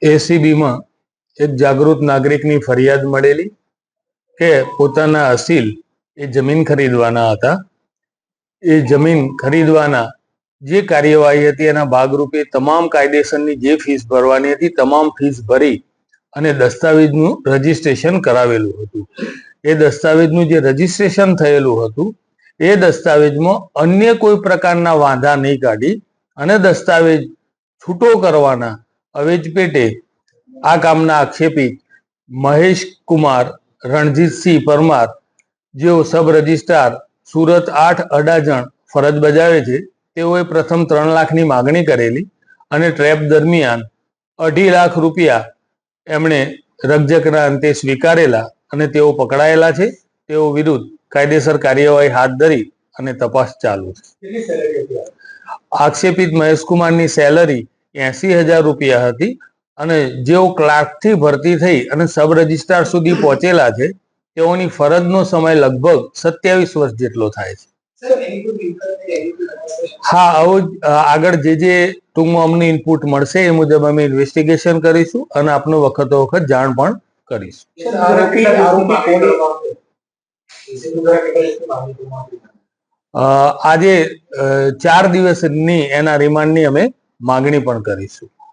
એસીબીમાં એક જાગૃત નાગરિકની ફરિયાદ મળેલી કે પોતાના અસીલ એ જમીન ખરીદવાના હતા. એ જમીન ખરીદવાના જે કાર્યવાહી હતી એના ભાગરૂપે તમામ કાયદેસરની જે ફીસ ભરવાની હતી તમામ ફીસ ભરી અને દસ્તાવેજનું રજીસ્ટ્રેશન કરાવેલું હતું. એ દસ્તાવેજનું જે રજીસ્ટ્રેશન થયેલું હતું એ દસ્તાવેજમાં અન્ય કોઈ પ્રકારના વાંધા નહીં કાઢી અને દસ્તાવેજ છૂટો કરવાના અવેજ પેટે આ કામના આક્ષેપી મહેશ કુમાર રણજીતસિંહ પરમાર, જેઓ સબ રજિસ્ટ્રાર સુરત 8 અડાજણ ફરજ બજાવે છે, તેઓએ પ્રથમ 3 લાખની માગણી કરેલી અને ટ્રેપ દરમિયાન 2.5 લાખ રૂપિયા એમણે રકઝકના અંતે સ્વીકારેલા અને તેઓ પકડાયેલા છે. તેઓ વિરુદ્ધ કાયદેસર કાર્યવાહી હાથ ધરી અને તપાસ ચાલુ છે. આક્ષેપિત મહેશકુમારની સેલરી 80,000 રૂપિયા હતી અને જેઓ ક્લાર્કથી ભરતી થઈ અને સબ રજિસ્ટ્રાર સુધી પહોંચેલા છે તેઓની ફરજનો સમય લગભગ 27 વર્ષ જેટલો થાય છે. હા, આવું આગળ જે ટૂંકમાં અમને ઇનપુટ મળશે એ મુજબ અમે ઇન્વેસ્ટિગેશન કરીશું અને આપનો વખતો વખત જાણ પણ કરીશું. આજે 4 દિવસની એના રિમાન્ડની અમે માગણી પણ કરીશું.